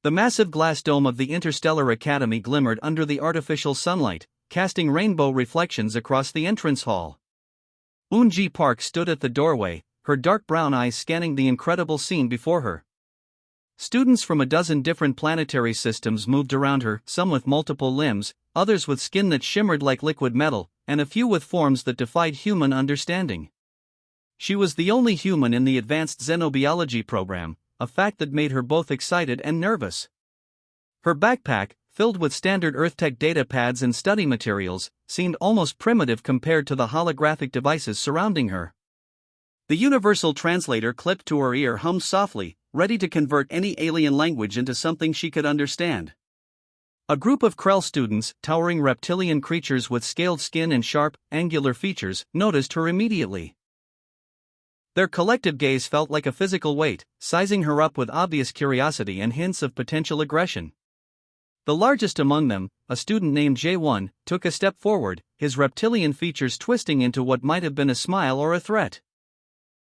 The massive glass dome of the Interstellar Academy glimmered under the artificial sunlight, casting rainbow reflections across the entrance hall. Eun-ji Park stood at the doorway, her dark brown eyes scanning the incredible scene before her. Students from a dozen different planetary systems moved around her, some with multiple limbs, others with skin that shimmered like liquid metal, and a few with forms that defied human understanding. She was the only human in the advanced xenobiology program, a fact that made her both excited and nervous. Her backpack, filled with standard EarthTech data pads and study materials, seemed almost primitive compared to the holographic devices surrounding her. The universal translator clipped to her ear hummed softly, ready to convert any alien language into something she could understand. A group of Krell students, towering reptilian creatures with scaled skin and sharp, angular features, noticed her immediately. Their collective gaze felt like a physical weight, sizing her up with obvious curiosity and hints of potential aggression. The largest among them, a student named J1, took a step forward, his reptilian features twisting into what might have been a smile or a threat.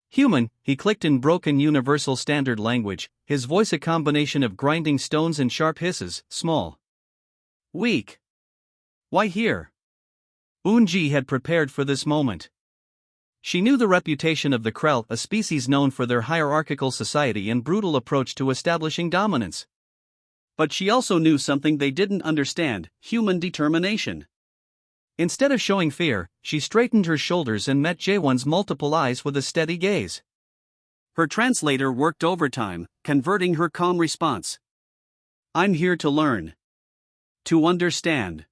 Human, he clicked in broken universal standard language, his voice a combination of grinding stones and sharp hisses. Small. Weak. Why here? Eun-ji had prepared for this moment. She knew the reputation of the Krell, a species known for their hierarchical society and brutal approach to establishing dominance. But she also knew something they didn't understand: human determination. Instead of showing fear, she straightened her shoulders and met Jaewon's multiple eyes with a steady gaze. Her translator worked overtime, converting her calm response. "I'm here to learn. To understand.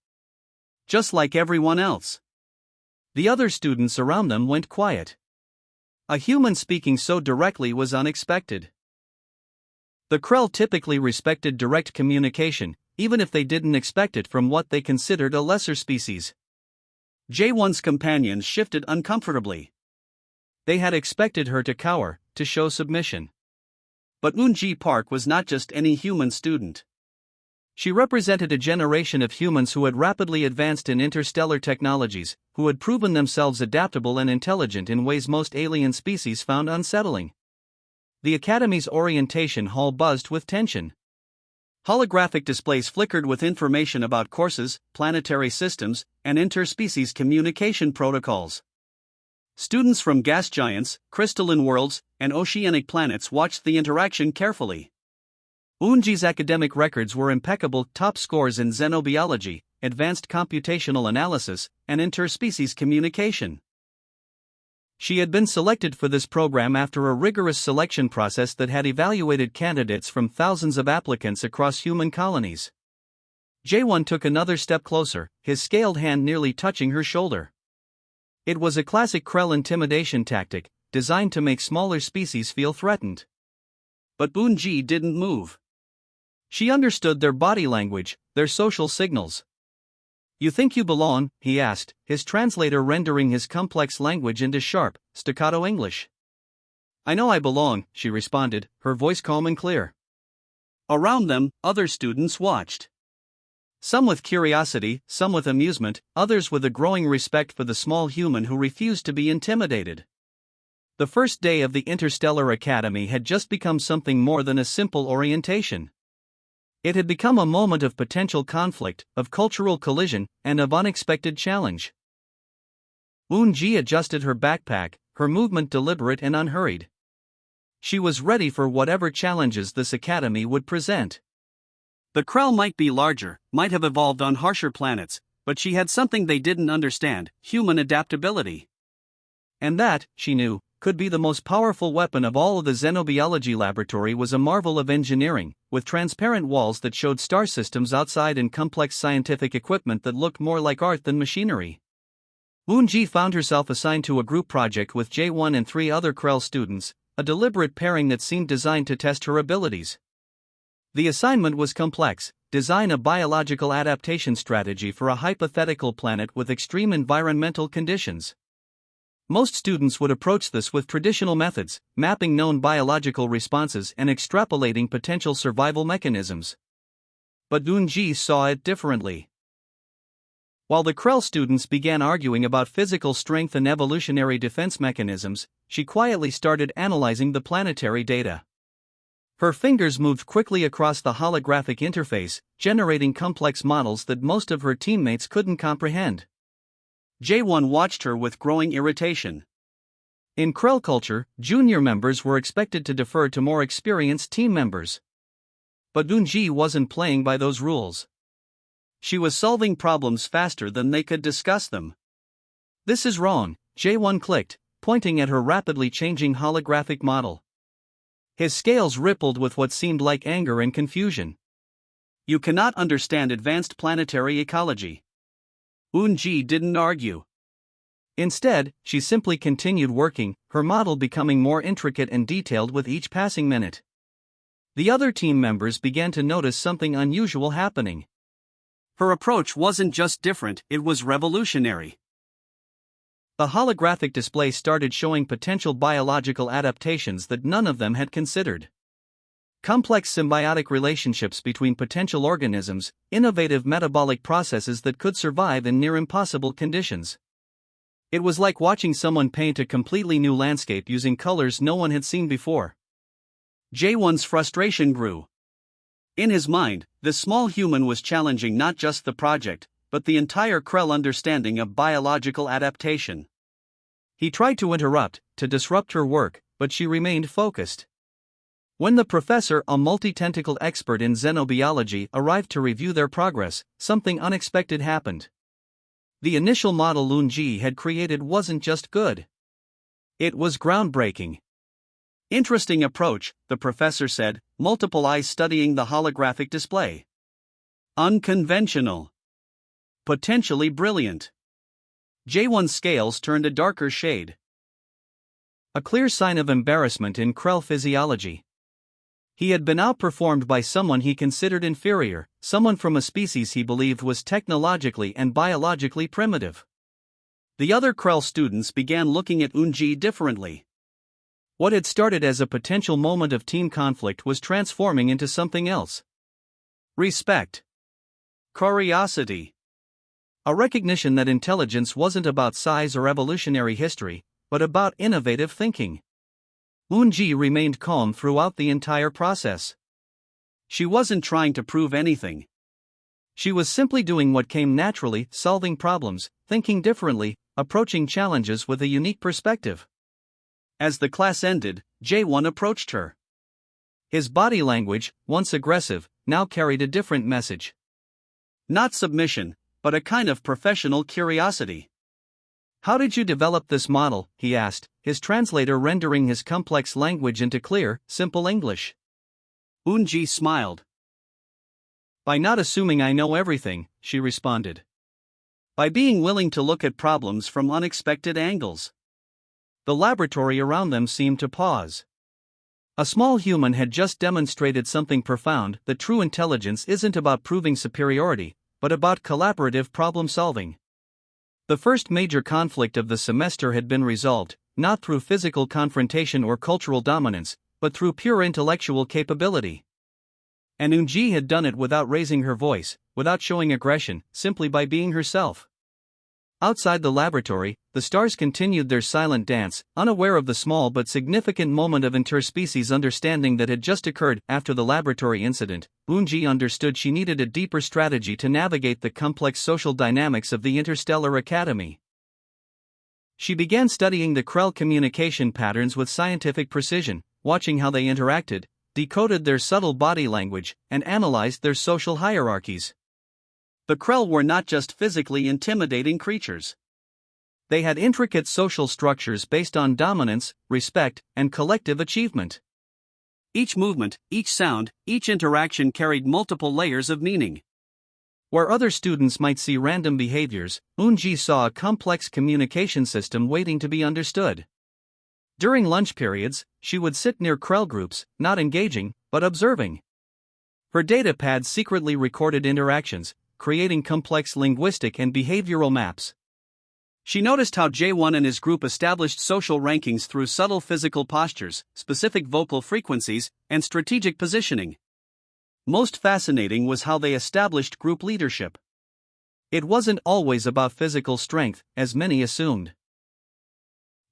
Just like everyone else." The other students around them went quiet. A human speaking so directly was unexpected. The Krell typically respected direct communication, even if they didn't expect it from what they considered a lesser species. Jaewon's companions shifted uncomfortably. They had expected her to cower, to show submission. But Eun-ji Park was not just any human student. She represented a generation of humans who had rapidly advanced in interstellar technologies, who had proven themselves adaptable and intelligent in ways most alien species found unsettling. The Academy's orientation hall buzzed with tension. Holographic displays flickered with information about courses, planetary systems, and interspecies communication protocols. Students from gas giants, crystalline worlds, and oceanic planets watched the interaction carefully. Eun-ji's academic records were impeccable, top scores in xenobiology, advanced computational analysis, and interspecies communication. She had been selected for this program after a rigorous selection process that had evaluated candidates from thousands of applicants across human colonies. Jaewon took another step closer, his scaled hand nearly touching her shoulder. It was a classic Krell intimidation tactic, designed to make smaller species feel threatened. But Eun-ji didn't move. She understood their body language, their social signals. "You think you belong?" he asked, his translator rendering his complex language into sharp, staccato English. "I know I belong," she responded, her voice calm and clear. Around them, other students watched. Some with curiosity, some with amusement, others with a growing respect for the small human who refused to be intimidated. The first day of the Interstellar Academy had just become something more than a simple orientation. It had become a moment of potential conflict, of cultural collision, and of unexpected challenge. Eun-ji adjusted her backpack, her movement deliberate and unhurried. She was ready for whatever challenges this academy would present. The Krell might be larger, might have evolved on harsher planets, but she had something they didn't understand: human adaptability. And that, she knew, could be the most powerful weapon of all. The xenobiology laboratory was a marvel of engineering, with transparent walls that showed star systems outside and complex scientific equipment that looked more like art than machinery. Eun-ji found herself assigned to a group project with Jaewon and 3 other Krell students, a deliberate pairing that seemed designed to test her abilities. The assignment was complex: design a biological adaptation strategy for a hypothetical planet with extreme environmental conditions. Most students would approach this with traditional methods, mapping known biological responses and extrapolating potential survival mechanisms. But Eun-ji saw it differently. While the Krell students began arguing about physical strength and evolutionary defense mechanisms, she quietly started analyzing the planetary data. Her fingers moved quickly across the holographic interface, generating complex models that most of her teammates couldn't comprehend. J1 watched her with growing irritation. In Krell culture, junior members were expected to defer to more experienced team members. But Eunji wasn't playing by those rules. She was solving problems faster than they could discuss them. This is wrong, J1 clicked, pointing at her rapidly changing holographic model. His scales rippled with what seemed like anger and confusion. You cannot understand advanced planetary ecology. Eunji didn't argue. Instead, she simply continued working, her model becoming more intricate and detailed with each passing minute. The other team members began to notice something unusual happening. Her approach wasn't just different, it was revolutionary. The holographic display started showing potential biological adaptations that none of them had considered. Complex symbiotic relationships between potential organisms, innovative metabolic processes that could survive in near impossible conditions. It was like watching someone paint a completely new landscape using colors no one had seen before. J1's frustration grew. In his mind, the small human was challenging not just the project, but the entire Krell understanding of biological adaptation. He tried to interrupt, to disrupt her work, but she remained focused. When the professor, a multi-tentacled expert in xenobiology, arrived to review their progress, something unexpected happened. The initial model Eunji had created wasn't just good. It was groundbreaking. Interesting approach, the professor said, multiple eyes studying the holographic display. Unconventional. Potentially brilliant. J1's scales turned a darker shade. A clear sign of embarrassment in Krell physiology. He had been outperformed by someone he considered inferior, someone from a species he believed was technologically and biologically primitive. The other Krell students began looking at Eunji differently. What had started as a potential moment of team conflict was transforming into something else. Respect. Curiosity. A recognition that intelligence wasn't about size or evolutionary history, but about innovative thinking. Eunji remained calm throughout the entire process. She wasn't trying to prove anything. She was simply doing what came naturally, solving problems, thinking differently, approaching challenges with a unique perspective. As the class ended, J1 approached her. His body language, once aggressive, now carried a different message. Not submission, but a kind of professional curiosity. How did you develop this model? He asked, his translator rendering his complex language into clear, simple English. Eunji smiled. By not assuming I know everything, she responded. By being willing to look at problems from unexpected angles. The laboratory around them seemed to pause. A small human had just demonstrated something profound, that true intelligence isn't about proving superiority, but about collaborative problem solving. The first major conflict of the semester had been resolved, not through physical confrontation or cultural dominance, but through pure intellectual capability. And Eunji had done it without raising her voice, without showing aggression, simply by being herself. Outside the laboratory, the stars continued their silent dance, unaware of the small but significant moment of interspecies understanding that had just occurred. After the laboratory incident, Eunji understood she needed a deeper strategy to navigate the complex social dynamics of the Interstellar Academy. She began studying the Krell communication patterns with scientific precision, watching how they interacted, decoded their subtle body language, and analyzed their social hierarchies. The Krell were not just physically intimidating creatures. They had intricate social structures based on dominance, respect, and collective achievement. Each movement, each sound, each interaction carried multiple layers of meaning. Where other students might see random behaviors, Eunji saw a complex communication system waiting to be understood. During lunch periods, she would sit near Krell groups, not engaging, but observing. Her data pad secretly recorded interactions, creating complex linguistic and behavioral maps. She noticed how J1 and his group established social rankings through subtle physical postures, specific vocal frequencies, and strategic positioning. Most fascinating was how they established group leadership. It wasn't always about physical strength, as many assumed.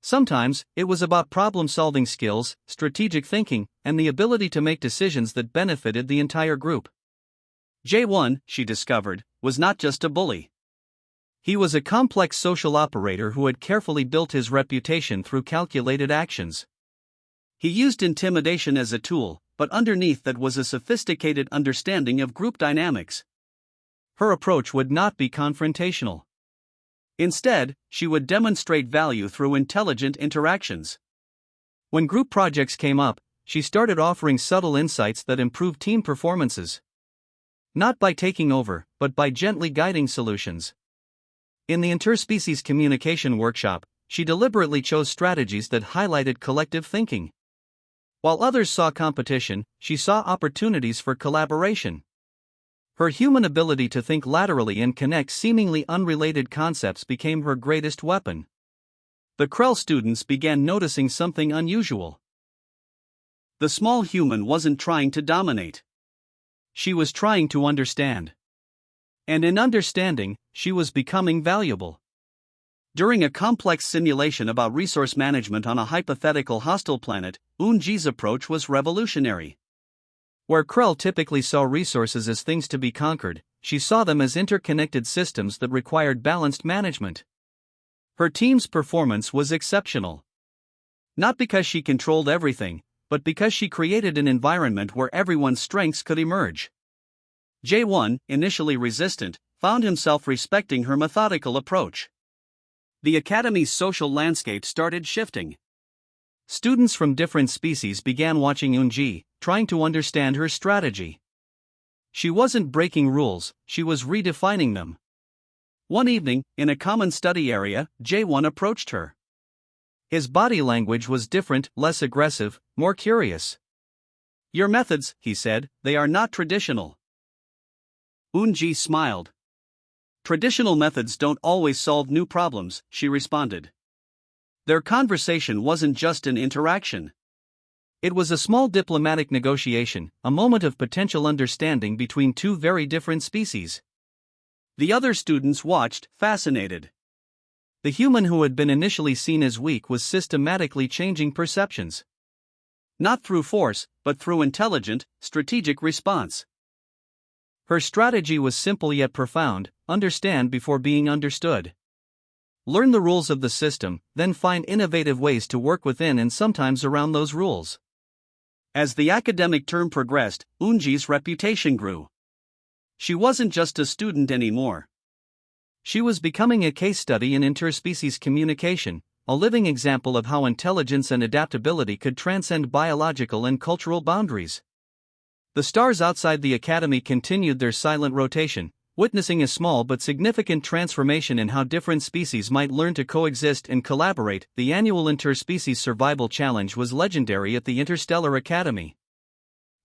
Sometimes, it was about problem-solving skills, strategic thinking, and the ability to make decisions that benefited the entire group. J1, she discovered, was not just a bully. He was a complex social operator who had carefully built his reputation through calculated actions. He used intimidation as a tool, but underneath that was a sophisticated understanding of group dynamics. Her approach would not be confrontational. Instead, she would demonstrate value through intelligent interactions. When group projects came up, she started offering subtle insights that improved team performances. Not by taking over, but by gently guiding solutions. In the interspecies communication workshop, she deliberately chose strategies that highlighted collective thinking. While others saw competition, she saw opportunities for collaboration. Her human ability to think laterally and connect seemingly unrelated concepts became her greatest weapon. The Krell students began noticing something unusual. The small human wasn't trying to dominate. She was trying to understand. And in understanding, she was becoming valuable. During a complex simulation about resource management on a hypothetical hostile planet, Eun-ji's approach was revolutionary. Where Krell typically saw resources as things to be conquered, she saw them as interconnected systems that required balanced management. Her team's performance was exceptional. Not because she controlled everything, but because she created an environment where everyone's strengths could emerge. J1, initially resistant, found himself respecting her methodical approach. The Academy's social landscape started shifting. Students from different species began watching Eun-ji, trying to understand her strategy. She wasn't breaking rules, she was redefining them. One evening, in a common study area, J1 approached her. His body language was different, less aggressive, more curious. "Your methods," he said, "they are not traditional." Eun-ji smiled. "Traditional methods don't always solve new problems," she responded. Their conversation wasn't just an interaction. It was a small diplomatic negotiation, a moment of potential understanding between two very different species. The other students watched, fascinated. The human who had been initially seen as weak was systematically changing perceptions. Not through force, but through intelligent, strategic response. Her strategy was simple yet profound: understand before being understood. Learn the rules of the system, then find innovative ways to work within and sometimes around those rules. As the academic term progressed, Eun-ji's reputation grew. She wasn't just a student anymore. She was becoming a case study in interspecies communication, a living example of how intelligence and adaptability could transcend biological and cultural boundaries. The stars outside the Academy continued their silent rotation, witnessing a small but significant transformation in how different species might learn to coexist and collaborate. The annual Interspecies Survival Challenge was legendary at the Interstellar Academy.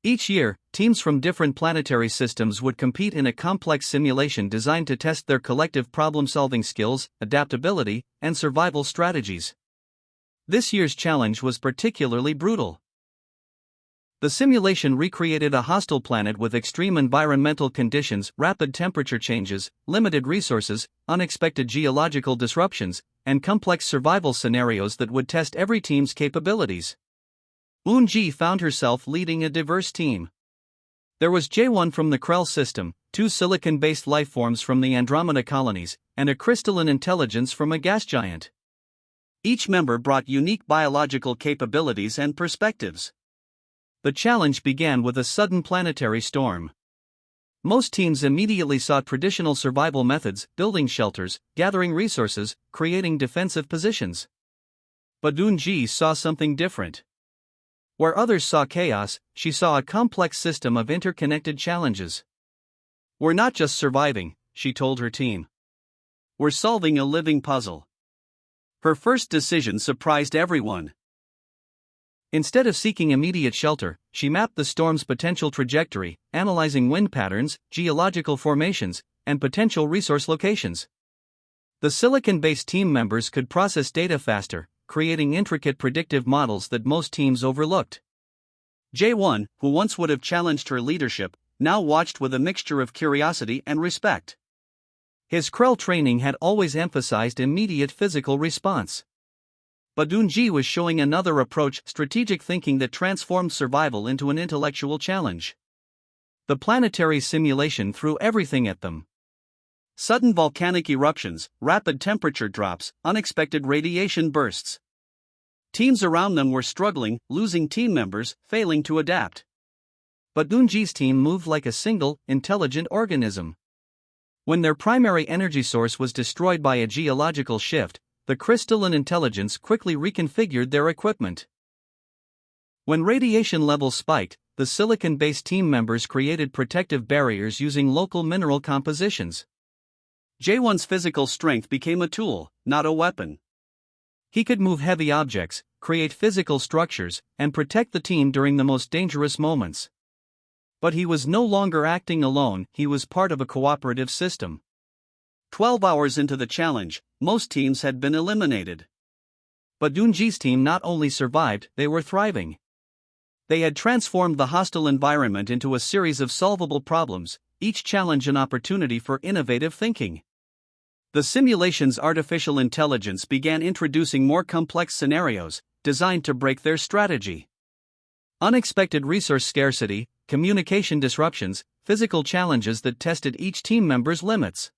Each year, teams from different planetary systems would compete in a complex simulation designed to test their collective problem-solving skills, adaptability, and survival strategies. This year's challenge was particularly brutal. The simulation recreated a hostile planet with extreme environmental conditions, rapid temperature changes, limited resources, unexpected geological disruptions, and complex survival scenarios that would test every team's capabilities. Eun-ji found herself leading a diverse team. There was J1 from the Krell system, 2 silicon-based lifeforms from the Andromeda colonies, and a crystalline intelligence from a gas giant. Each member brought unique biological capabilities and perspectives. The challenge began with a sudden planetary storm. Most teams immediately sought traditional survival methods, building shelters, gathering resources, creating defensive positions. But Eun-ji saw something different. Where others saw chaos, she saw a complex system of interconnected challenges. "We're not just surviving," she told her team. "We're solving a living puzzle." Her first decision surprised everyone. Instead of seeking immediate shelter, she mapped the storm's potential trajectory, analyzing wind patterns, geological formations, and potential resource locations. The silicon-based team members could process data faster, creating intricate predictive models that most teams overlooked. J1, who once would have challenged her leadership, now watched with a mixture of curiosity and respect. His Krell training had always emphasized immediate physical response. But Unji was showing another approach, strategic thinking that transformed survival into an intellectual challenge. The planetary simulation threw everything at them. Sudden volcanic eruptions, rapid temperature drops, unexpected radiation bursts. Teams around them were struggling, losing team members, failing to adapt. But Unji's team moved like a single, intelligent organism. When their primary energy source was destroyed by a geological shift, the crystalline intelligence quickly reconfigured their equipment. When radiation levels spiked, the silicon-based team members created protective barriers using local mineral compositions. Jaewon's physical strength became a tool, not a weapon. He could move heavy objects, create physical structures, and protect the team during the most dangerous moments. But he was no longer acting alone, he was part of a cooperative system. 12 hours into the challenge, most teams had been eliminated. But Unji's team not only survived, they were thriving. They had transformed the hostile environment into a series of solvable problems, each challenge an opportunity for innovative thinking. The simulation's artificial intelligence began introducing more complex scenarios, designed to break their strategy. Unexpected resource scarcity, communication disruptions, physical challenges that tested each team member's limits.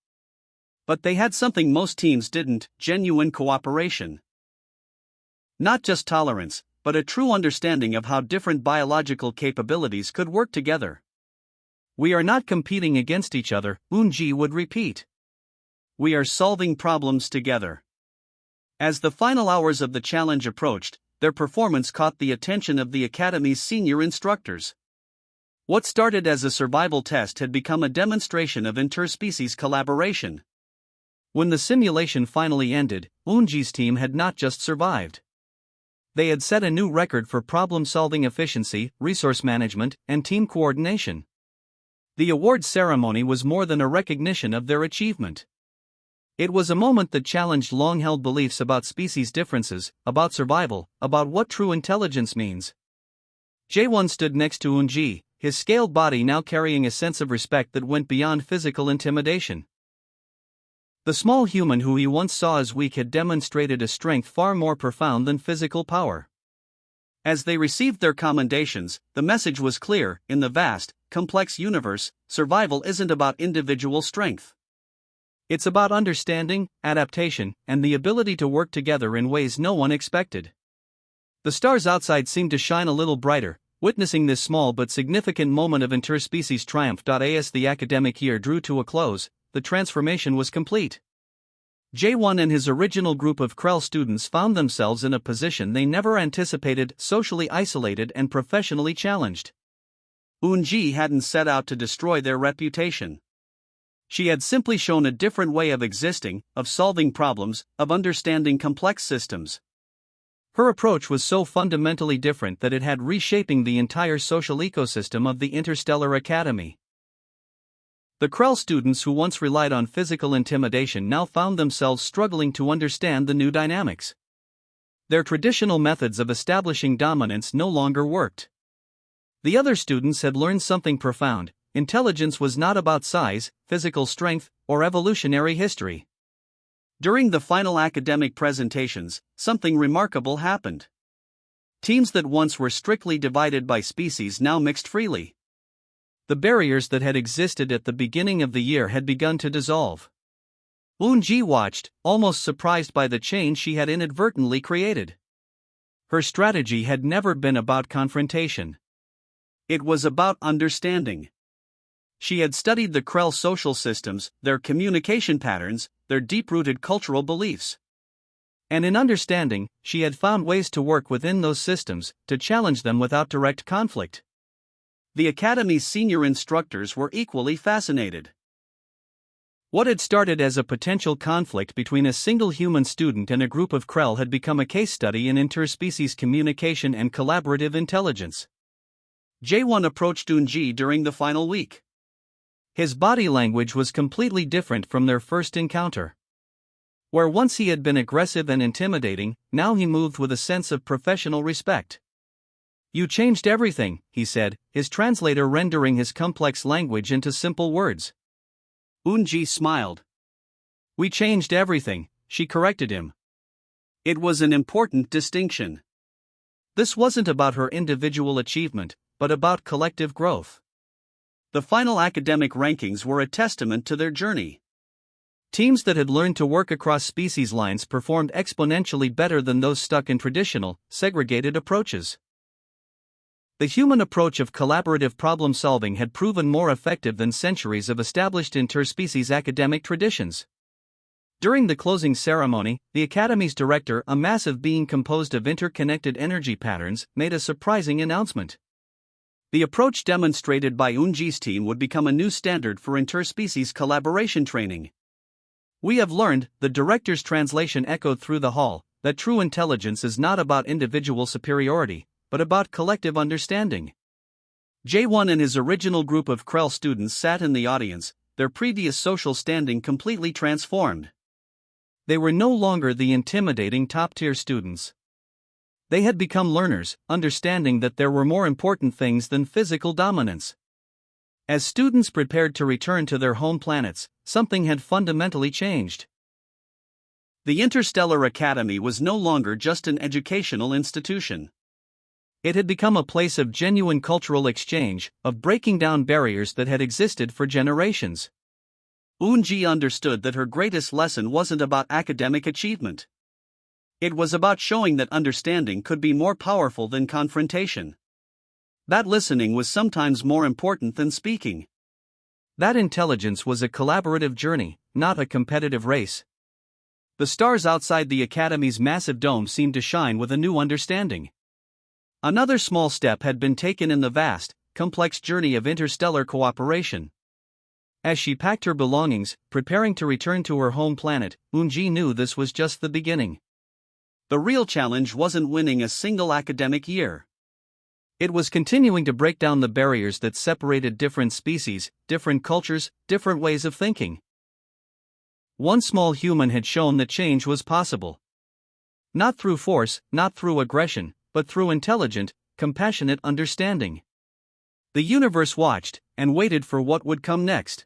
But they had something most teams didn't: genuine cooperation. Not just tolerance, but a true understanding of how different biological capabilities could work together. "We are not competing against each other," Unji would repeat. "We are solving problems together." As the final hours of the challenge approached, their performance caught the attention of the Academy's senior instructors. What started as a survival test had become a demonstration of interspecies collaboration. When the simulation finally ended, Unji's team had not just survived. They had set a new record for problem-solving efficiency, resource management, and team coordination. The awards ceremony was more than a recognition of their achievement. It was a moment that challenged long-held beliefs about species differences, about survival, about what true intelligence means. Jaewon stood next to Unji, his scaled body now carrying a sense of respect that went beyond physical intimidation. The small human who he once saw as weak had demonstrated a strength far more profound than physical power. As they received their commendations, the message was clear: in the vast, complex universe, survival isn't about individual strength. It's about understanding, adaptation, and the ability to work together in ways no one expected. The stars outside seemed to shine a little brighter, witnessing this small but significant moment of interspecies triumph. As the academic year drew to a close, the transformation was complete. Jaewon and his original group of Krell students found themselves in a position they never anticipated: socially isolated and professionally challenged. Unji hadn't set out to destroy their reputation. She had simply shown a different way of existing, of solving problems, of understanding complex systems. Her approach was so fundamentally different that it had reshaping the entire social ecosystem of the Interstellar Academy. The Krell students who once relied on physical intimidation now found themselves struggling to understand the new dynamics. Their traditional methods of establishing dominance no longer worked. The other students had learned something profound: intelligence was not about size, physical strength, or evolutionary history. During the final academic presentations, something remarkable happened. Teams that once were strictly divided by species now mixed freely. The barriers that had existed at the beginning of the year had begun to dissolve. Unji watched, almost surprised by the change she had inadvertently created. Her strategy had never been about confrontation. It was about understanding. She had studied the Krell social systems, their communication patterns, their deep-rooted cultural beliefs. And in understanding, she had found ways to work within those systems, to challenge them without direct conflict. The Academy's senior instructors were equally fascinated. What had started as a potential conflict between a single human student and a group of Krell had become a case study in interspecies communication and collaborative intelligence. Jaewon approached Unji during the final week. His body language was completely different from their first encounter. Where once he had been aggressive and intimidating, now he moved with a sense of professional respect. "You changed everything," he said, his translator rendering his complex language into simple words. Unji smiled. "We changed everything," she corrected him. It was an important distinction. This wasn't about her individual achievement, but about collective growth. The final academic rankings were a testament to their journey. Teams that had learned to work across species lines performed exponentially better than those stuck in traditional, segregated approaches. The human approach of collaborative problem solving had proven more effective than centuries of established interspecies academic traditions. During the closing ceremony, the Academy's director, a massive being composed of interconnected energy patterns, made a surprising announcement. The approach demonstrated by Unji's team would become a new standard for interspecies collaboration training. We have learned, the director's translation echoed through the hall, that true intelligence is not about individual superiority, but about collective understanding. J1 and his original group of Krell students sat in the audience, their previous social standing completely transformed. They were no longer the intimidating top-tier students. They had become learners, understanding that there were more important things than physical dominance. As students prepared to return to their home planets, something had fundamentally changed. The Interstellar Academy was no longer just an educational institution. It had become a place of genuine cultural exchange, of breaking down barriers that had existed for generations. Unji understood that her greatest lesson wasn't about academic achievement. It was about showing that understanding could be more powerful than confrontation. That listening was sometimes more important than speaking. That intelligence was a collaborative journey, not a competitive race. The stars outside the Academy's massive dome seemed to shine with a new understanding. Another small step had been taken in the vast, complex journey of interstellar cooperation. As she packed her belongings, preparing to return to her home planet, Unji knew this was just the beginning. The real challenge wasn't winning a single academic year. It was continuing to break down the barriers that separated different species, different cultures, different ways of thinking. One small human had shown that change was possible. Not through force, not through aggression, but through intelligent, compassionate understanding. The universe watched, and waited for what would come next.